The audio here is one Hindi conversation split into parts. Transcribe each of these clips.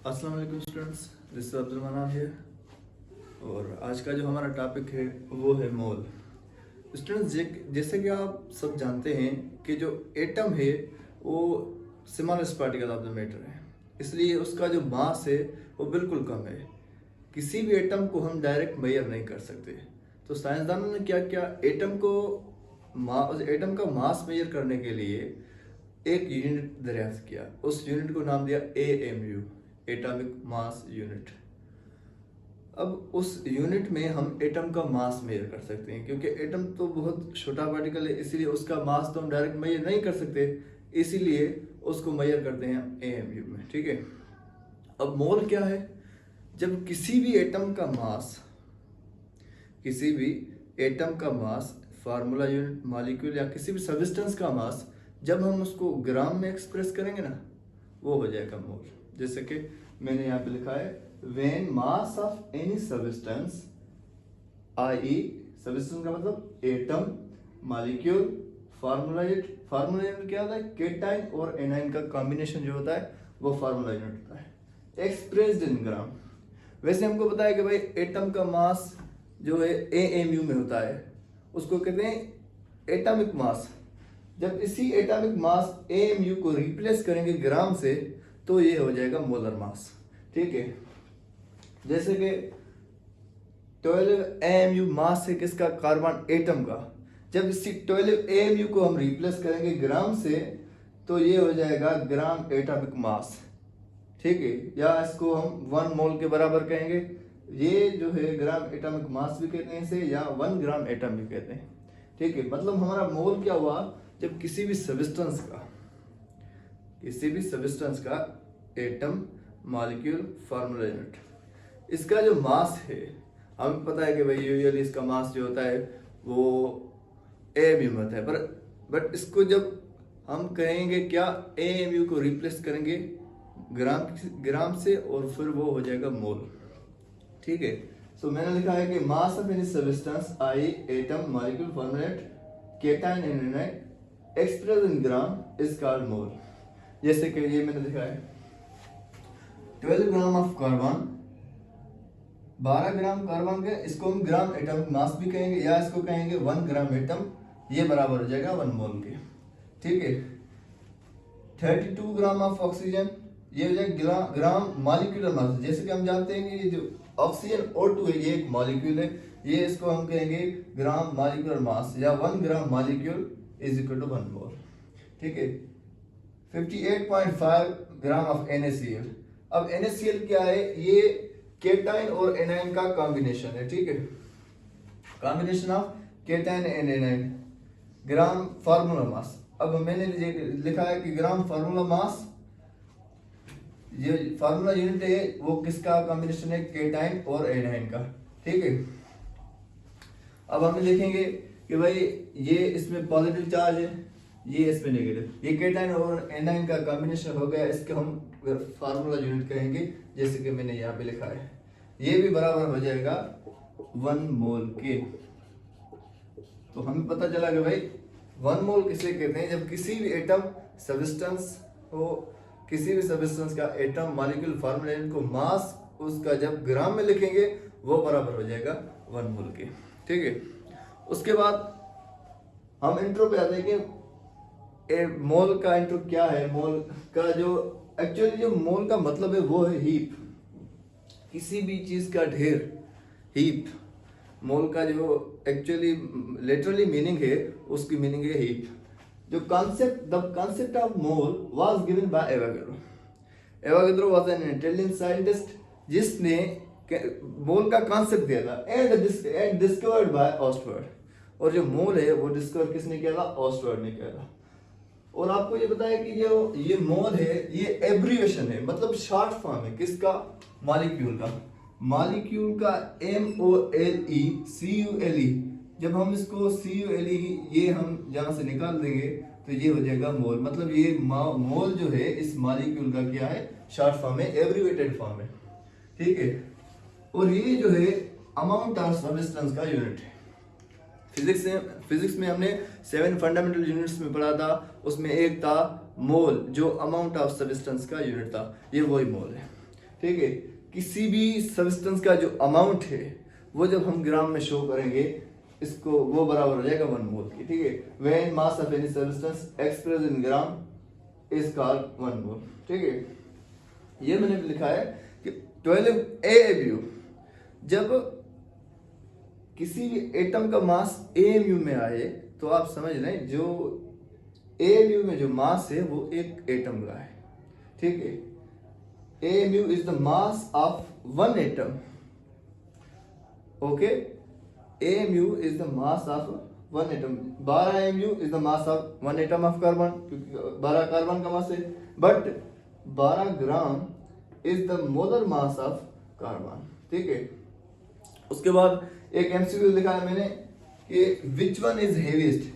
अस्सलाम वालेकुम स्टूडेंट्स, दिस इज अब्दुल मनान है। और आज का जो हमारा टॉपिक है वो है मोल। स्टूडेंट्स, जैसे कि आप सब जानते हैं कि जो एटम है वो smallest particle of the matter है, इसलिए उसका जो मास है वो बिल्कुल कम है। किसी भी एटम को हम डायरेक्ट मेजर नहीं कर सकते। तो साइंसदानों ने क्या किया, एटम का मास मेजर करने के लिए एक यूनिट दरियाफ्त किया। उस यूनिट को नाम दिया AMU, एटॉमिक मास यूनिट। अब उस यूनिट में हम एटम का मास मेजर कर सकते हैं, क्योंकि एटम तो बहुत छोटा पार्टिकल है, इसीलिए उसका मास तो हम डायरेक्ट मेजर नहीं कर सकते, इसीलिए उसको मेजर करते हैं AMU में। ठीक है। अब मोल क्या है? जब किसी भी एटम का मास फार्मूला यूनिट, मॉलिक्यूल या किसी भी सब्सटेंस का मास जब हम उसको ग्राम में एक्सप्रेस करेंगे ना, वो हो जाएगा मोल। जैसे कि मैंने यहाँ पे लिखा है, when mass of any substance, i.e. Substance का मतलब एटम, मॉलिक्यूल, फार्मूला यूनिट क्या होता है? केटाइन और एनाइन का कॉम्बिनेशन जो होता है वो फार्मूला यूनिट होता है, एक्सप्रेस्ड इन ग्राम। वैसे हमको पता है कि भाई एटम का मास जो है AMU में होता है, उसको कहते हैं एटॉमिक मास। जब इसी एटॉमिक मास AMU को रिप्लेस करेंगे ग्राम से, तो ये हो जाएगा मोलर मास। ठीक है। जैसे कि 12 AMU मास है किसका? कार्बन एटम का। जब इसी 12 AMU को हम रिप्लेस करेंगे ग्राम से, तो ये हो जाएगा ग्राम एटॉमिक मास। ठीक है। या इसको हम 1 मोल के बराबर कहेंगे। ये जो है ग्राम एटॉमिक मास भी कहते हैं इसे, या 1 ग्राम एटम भी कहते हैं। ठीक है। मतलब हमारा मोल क्या हुआ? जब किसी भी सब्सटेंस का एटम, मॉलिक्यूल, फार्मूला यूनिट, इसका जो मास है, हमें पता है कि भाई यूजुअली इसका मास जो होता है वो AMU में होता है, बट इसको जब हम कहेंगे क्या, AMU को रिप्लेस करेंगे ग्राम से, और फिर वो हो जाएगा मोल। ठीक है। सो मैंने लिखा है कि mass of any substance, i.e. Atom, molecule, formula unit, cation and anion, expressed in gram is called mole. जैसे कि ये मैंने लिखा है 12 gram of carbon, 12 gram carbon के, इसको हम ग्राम एटॉमिक मास भी कहेंगे, या इसको कहेंगे 1 ग्राम एटम। ये बराबर हो जाएगा 1 मोल के। ठीक है। 32 ग्राम ऑफ ऑक्सीजन, ये हो जाएगा ग्राम मॉलिक्यूलर मास। जैसे कि हम जानते हैं कि ये जो ऑक्सीजन O2 है, ये एक मॉलिक्यूल है, ये इसको हम कहेंगे ग्राम मॉलिक्यूलर मास, या 1 gram molecule is equal to 1 mole. ठीक है। 58.5 ग्राम ऑफ NaCl। अब NaCl क्या है? ये केटाइन और एनाइन का कॉम्बिनेशन है। ठीक है। Combination of cation and A9, gram formula mass. अब मैंने लिखा है कि ग्राम फार्मूला मास, ये फार्मूला यूनिट है वो किसका कॉम्बिनेशन है? केटाइन और एनाइन का। ठीक है। अब हम लिखेंगे कि भाई ये इसमें पॉजिटिव चार्ज है, ये इसमें नेगेटिव, ये केटाइन और एनाइन का कॉम्बिनेशन हो गया, इसको हम फार्मूला यूनिट कहेंगे, जैसे कि मैंने यहाँ पे लिखा है। ये भी बराबर हो जाएगा 1 मोल के। तो हमें पता चला कि भाई 1 मोल किसे कहते हैं? जब किसी भी एटम, सब्सटेंस हो, किसी भी सब्सटेंस का एटम, मॉलिक्यूल, फार्मूला यूनिट को मास उसका जब ग्राम में लिखेंगे, वो बराबर हो जाएगा 1 मोल के। ठीक है। उसके बाद हम इंट्रो पे आते हैं कि मोल का इंट्रो क्या है। मोल का जो मोल का मतलब है वो है हीप, किसी भी चीज का ढेर, हीप। मोल का जो एक्चुअली लिटरली मीनिंग है, उसकी मीनिंग है heap. The concept of mole was given by Avogadro. Avogadro was an Italian scientist जिसने मोल का कॉन्सेप्ट दिया था, एंड डिस्कवर्ड बाय ऑस्टवर्ड। और जो मोल है वो डिस्कवर किसने किया था? ऑस्टवर्ड ने किया था। और आपको ये पता है कि ये मोल है, ये एब्रिविएशन है, मतलब शॉर्ट फॉर्म है किसका? मॉलिक्यूल का MOLECULE। जब हम इसको CULE ये हम जहां से निकाल देंगे, तो ये हो जाएगा मोल। मतलब ये मोल जो है इस मॉलिक्यूल का क्या है? शॉर्ट फॉर्म है, एब्रिविएटेड फॉर्म है। ठीक है। और ये जो है अमाउंट ऑफ सब्सटेंस का यूनिट है। फिजिक्स में हमने 7 फंडामेंटल यूनिट्स में पढ़ा था, उसमें एक था मोल, जो अमाउंट ऑफ सब्सटेंस का यूनिट था, ये वही मोल है। ठीक है। किसी भी सब्सटेंस का जो अमाउंट है वो जब हम ग्राम में शो करेंगे इसको, वो बराबर हो जाएगा 1 मोल की, ठीक है। When mass of any substance expressed in gram is called 1 mole, ठीक है। ये मैंने लिखा है कि 12 AMU, जब किसी भी एटम का मास AMU में आए तो आप समझ रहे हैं जो AMU में जो मास है वो एक एटम का है, ठीक है। AMU is the mass of one atom, okay। AMU is the mass of one atom। 12 AMU is the mass of one atom of carbon, क्योंकि 12 कार्बन का मास है, but 12 gram is the molar mass of carbon, ठीक है। उसके बाद एक MCQ लिखा है मैंने कि which one is heaviest,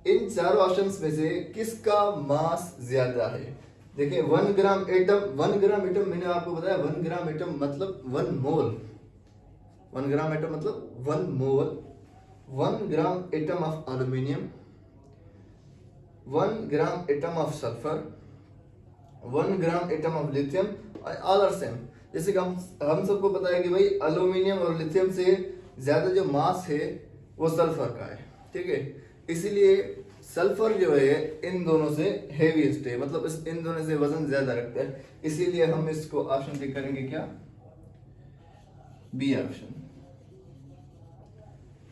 इन चारों ऑप्शंस में से किसका मास ज्यादा है। देखिए 1 ग्राम एटम मैंने आपको बताया 1 ग्राम एटम मतलब 1 मोल, 1 ग्राम एटम मतलब 1 mole. 1 gram atom of aluminium, 1 gram atom of sulphur, 1 gram atom of lithium, all are same. जैसे कि हम सबको पता है कि भाई एल्यूमिनियम और लिथियम से ज्यादा जो मास है वो सल्फर का है, ठीक है। इसीलिए सल्फर जो है इन दोनों से हेवीएस्ट है, मतलब इन दोनों से वजन ज्यादा रखता है, इसीलिए हम इसको ऑप्शन टिक करेंगे, क्या, बी ऑप्शन,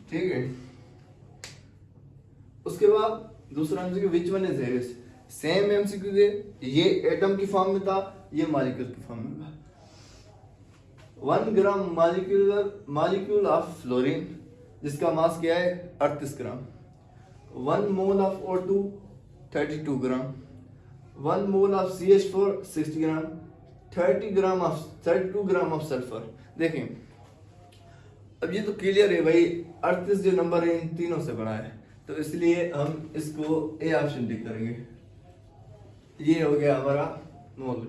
ठीक है। उसके बाद दूसरा MCQ which one is heaviest, same MCQ है, ये एटम की फॉर्म में था, ये मॉलिक्यूल की फॉर्म में था। 1 ग्राम मॉलिक्यूल ऑफ फ्लोरीन जिसका मास क्या है 38 ग्राम। 1 mole of O2 32 gram. 1 mole of CH4 60 gram. 32 gram of sulphur. देखें अब ये तो क्लियर है भाई, 38 जो नंबर है इन तीनों से बड़ा है, तो इसलिए हम इसको ए ऑप्शन टिक करेंगे। ये हो गया हमारा मोल।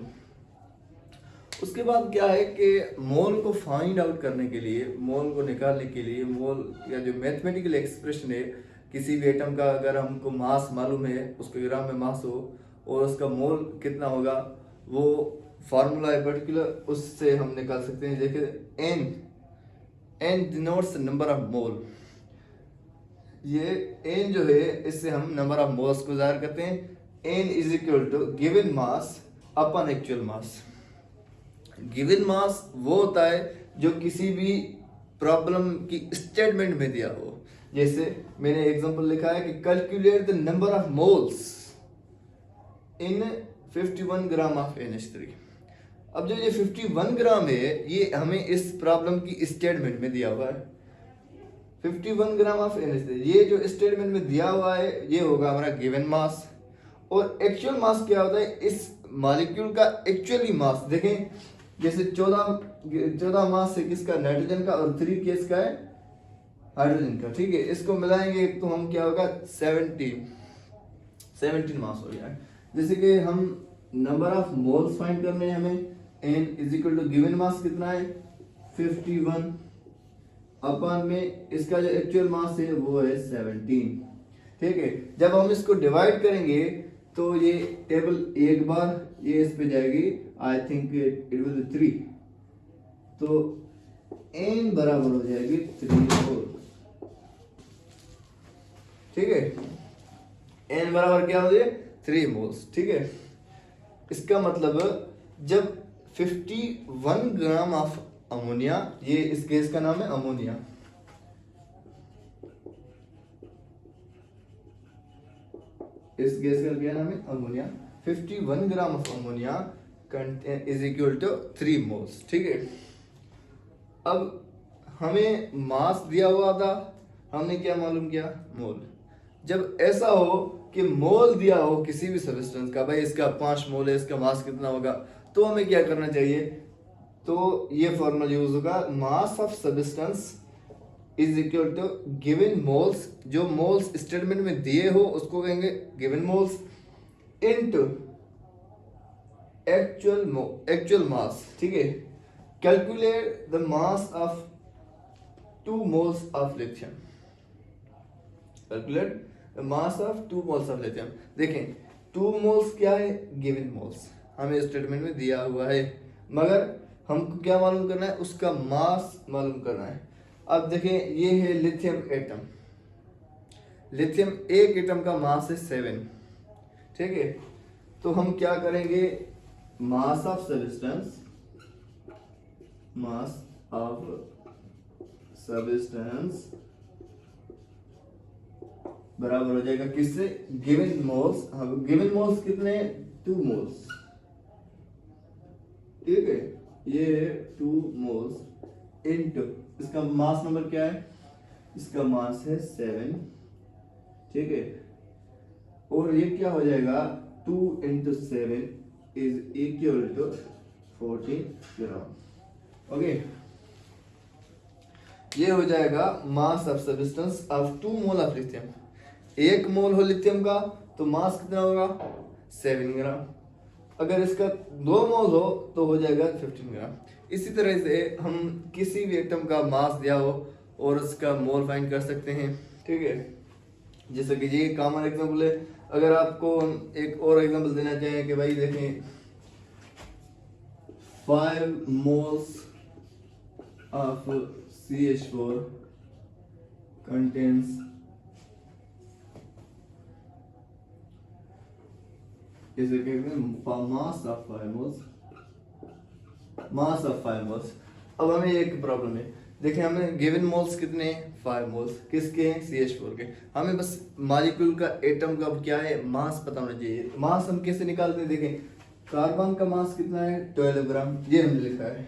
उसके बाद क्या है कि मोल को फाइंड आउट करने के लिए, मोल को निकालने के लिए, मोल या जो मैथमेटिकल एक्सप्रेशन है किसी भी एटम का, अगर हमको मास मालूम है, उसके ग्राम में मास हो और उसका मोल कितना होगा, वो फार्मूला है पर्टिकुलर, उससे हम निकाल सकते हैं। देखिए N denotes number of mole. ये एन जो है इससे हम नंबर ऑफ मोल्स को जाहिर करते हैं। N is equal to given mass upon actual mass. Given mass वो होता है जो किसी भी प्रॉब्लम की स्टेटमेंट में दिया हो। जैसे मैंने एग्जांपल लिखा है कि calculate the number of moles in 51 gram of NH3। अब जो ये 51 ग्राम है ये हमें इस प्रॉब्लम की स्टेटमेंट में दिया हुआ है। 51 ग्राम ऑफ NH3 ये जो स्टेटमेंट में दिया हुआ है ये होगा हमारा गिवन मास। और एक्चुअल मास क्या होता है, इस मॉलिक्यूल का एक्चुअली मास। देखें जैसे 14 मास है किसका, नाइट्रोजन का, और 3 किसका है, हाइड्रोजन का, ठीक है। इसको मिलाएंगे तो हम क्या होगा 17 मास हो गया। जैसे कि हम नंबर ऑफ मोल्स फाइंड करने हैं हमें, n is equal to given mass कितना है 51 अपॉन में इसका जो एक्चुअल मास है वो है 17, ठीक है। जब हम इसको डिवाइड करेंगे तो ये टेबल एक बार ये इस पे जाएगी, I think it will be 3, तो n बराबर हो जाएगी 3 मोल, ठीक है। n बराबर क्या हो जाए 3 मोल्स, ठीक है। इसका मतलब जब 51 ग्राम ऑफ अमोनिया, ये इस गैस का नाम है अमोनिया, इस गैस का क्या नाम है ammonia. 51 gram of ammonia is equal to 3 moles, ठीक है। अब हमें मास दिया हुआ था, हमने क्या मालूम किया, मोल। जब ऐसा हो कि मोल दिया हो किसी भी सब्सटेंस का, भाई इसका 5 मोल है, इसका मास कितना होगा, तो हमें क्या करना चाहिए, तो ये फॉर्मूला यूज होगा, mass of substance is equal to given moles, जो मोल्स स्टेटमेंट में दिए हो उसको कहेंगे given moles, into actual mass, ठीक है। Calculate the mass of 2 moles of lithium, calculate the mass of 2 moles of lithium. देखें 2 मोल्स क्या है गिवन मोल्स, हमें स्टेटमेंट में दिया हुआ है, मगर हमको क्या मालूम करना है, उसका मास मालूम करना है। अब देखें, ये है लिथियम एटम। लिथियम एक एटम का मास है 7, ठीक है। तो हम क्या करेंगे, मास of substance, mass of substance बराबर हो जाएगा किससे, गिवन मोल्स। गिवन मोल्स कितने, 2 मोल्स, ठीक है। ये 2 मोल्स इनटू इसका मास नंबर क्या है, इसका मास है 7, ठीक है। और ये क्या हो जाएगा, 2 × 7 is equal to 14 gram. Okay, ये हो जाएगा mass of substance of 2 mole of lithium. 1 mole हो लिथियम का तो मास कितना होगा, 7 ग्राम। अगर इसका 2 मोल हो तो हो जाएगा 15 ग्राम। इसी तरह से हम किसी भी एटम का मास दिया हो और उसका मोल फाइंड कर सकते हैं, ठीक है। जैसे कि ये कॉमन एग्जांपल है। अगर आपको हम एक और एग्जांपल देना चाहें कि भाई देखें, 5 मोल्स ऑफ CH4 contains इसे कहते हैं mass of 5 moles, mass of 5 moles. अब हमें एक प्रॉब्लम है, देखिए हमें गिवन मोल्स कितने हैं, 5 मोल्स, किसके हैं, CH4 के। हमें बस मॉलिक्यूल का, एटम का क्या है, मास पता होना चाहिए। मास हम कैसे निकालते हैं, देखें कार्बन का मास कितना है, 12 ग्राम, ये हमने लिखा है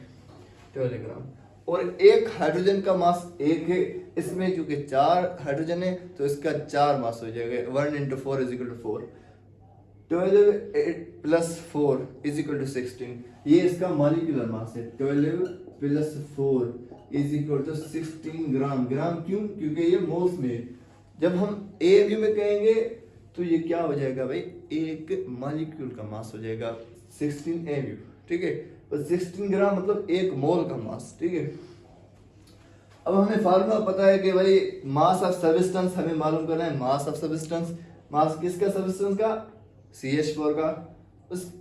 12 ग्राम। और एक हाइड्रोजन का मास 1 है, इसमें चूंकि 4 हाइड्रोजन है तो इसका 4 मास हो जाएगा, 1 × 4 = 4। 12 + 4 = 16, ये इसका मॉलिक्यूलर मास है। 12 + 4 = 16 ग्राम। ग्राम क्यों, क्योंकि ये मोल्स में है। जब हम AMU में कहेंगे तो ये क्या हो जाएगा भाई, एक मॉलिक्यूल का मास हो जाएगा 16 AMU, ठीक है। 16 ग्राम मतलब 1 मोल का मास, ठीक है। अब हमें फार्मूला पता है कि भाई मास ऑफ सब्सटेंस हमें मालूम करना है। मास ऑफ सब्सटेंस, मास किसका, सब्सटेंस का, CH4 का।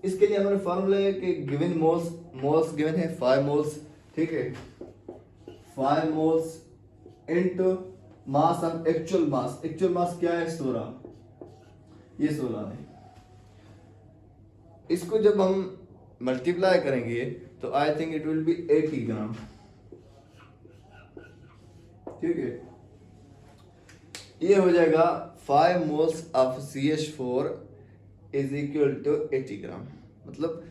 इसके लिए हमारा फार्मूला है कि गिवन मोल्स, मोल्स गिवन है 5 मोल्स, ठीक है। 5 moles into mass of actual mass. Actual mass क्या है, 16, ये 16 है। इसको जब हम मल्टीप्लाई करेंगे तो I think it will be 80 ग्राम, ठीक है। ये हो जाएगा 5 मोल्स ऑफ CH4 = 80 ग्राम। मतलब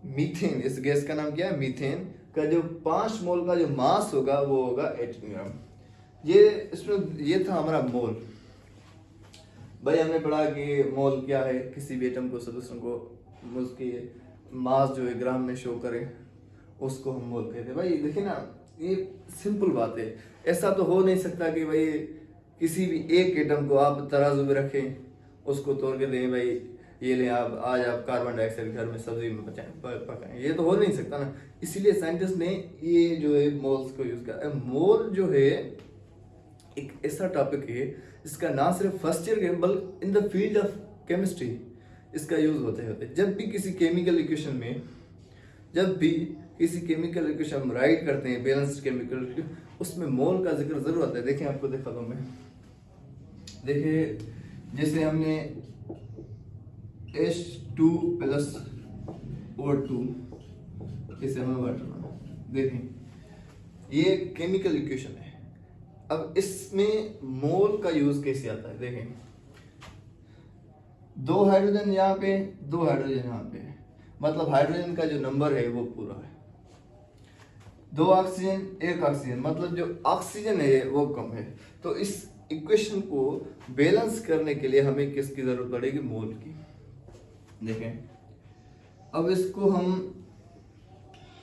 मीथेन, इस गैस का नाम क्या है, मीथेन का जो 5 मोल का जो मास होगा वो होगा 80 ग्राम। ये इसमें ये था हमारा मोल। भाई हमने पढ़ा कि मोल क्या है, किसी भी एटम को, सब्सटेंस को उसकी मास जो है ग्राम में शो करे उसको हम मोल कहते हैं। भाई देखिए ना, ये सिंपल बात है। ऐसा तो हो नहीं सकता कि भाई किसी भी एक एटम को आप तराजू में रखें, उसको तोड़ के दें, भाई ये ले आप, आज आप कार्बन डाइऑक्साइड घर में सब्जी में पकाएं, ये तो हो नहीं सकता ना। इसीलिए साइंटिस्ट ने ये जो है मोल्स को यूज किया। मोल जो है एक ऐसा टॉपिक है जिसका ना सिर्फ फर्स्ट ईयर के बल्कि in the field of chemistry इसका यूज होते होते। जब भी किसी केमिकल इक्वेशन में, जब भी किसी केमिकल इक्वेशन हम राइट करते हैं, बैलेंस्ड केमिकल, उसमें मोल का जिक्र जरूर आता है। देखिए आपको दिखाता हूं मैं, देखिए जैसे हमने H2 + O2, इसे हमें वाटर बना, देखें ये केमिकल इक्वेशन है। अब इसमें मोल का यूज कैसे आता है, देखें 2 हाइड्रोजन यहाँ पे, 2 हाइड्रोजन यहाँ पे, मतलब हाइड्रोजन का जो नंबर है वो पूरा है। 2 ऑक्सीजन, 1 ऑक्सीजन, मतलब जो ऑक्सीजन है वो कम है। तो इस इक्वेशन को बैलेंस करने के लिए हमें किसकी जरूरत पड़ेगी, मोल की। देखें अब इसको हम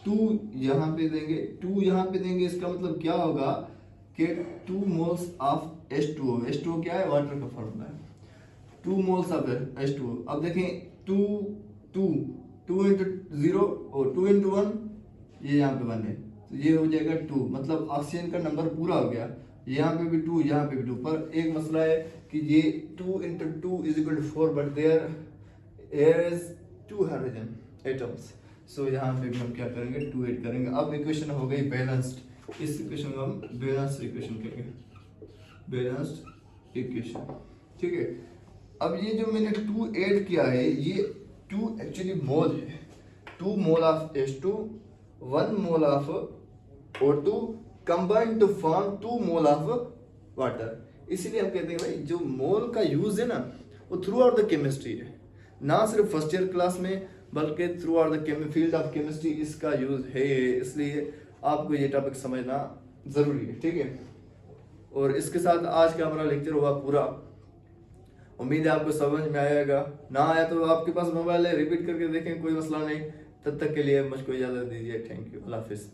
2 यहाँ पे देंगे, 2 यहाँ पे देंगे, इसका मतलब क्या होगा कि 2 मोल्स ऑफ H2O। H2O क्या है, वाटर का फॉर्मूला है। 2 मोल्स ऑफ H2O। अब देखें 2 × 0 और 2 × 1, ये यहाँ पे 1 है, तो ये हो जाएगा 2, मतलब ऑक्सीजन का नंबर पूरा हो गया। यहाँ पे भी 2, यहाँ पे भी 2, पर एक मसला है कि ये 2 × 2 = 4, but there is 2 hydrogen atoms. So यहाँ पे भी हम क्या करेंगे, 2 ऐड करेंगे। अब इक्वेशन हो गई बैलेंस्ड। इस इक्वेशन को हम बैलेंस्ड इक्वेशन कहेंगे, बैलेंस्ड इक्वेशन, ठीक है। अब ये जो मैंने 2 ऐड किया है, ये 2 एक्चुअली मोल है। 2 mole of H2, 1 mole of O2 combined to form 2 mole of water. इसीलिए हम कहते हैं भाई जो मोल का यूज है ना, वो थ्रू आउट द केमिस्ट्री है, ना सिर्फ फर्स्ट ईयर क्लास में बल्कि through out the field of chemistry इसका यूज है। इसलिए आपको ये टॉपिक समझना जरूरी है, ठीक है। और इसके साथ आज का हमारा लेक्चर हुआ पूरा। उम्मीद है आपको समझ में आएगा। ना आया तो आपके पास मोबाइल है, रिपीट करके देखें, कोई मसला नहीं। तब तक के लिए मुझको इजाजत दीजिए। Thank you, Allah Hafiz.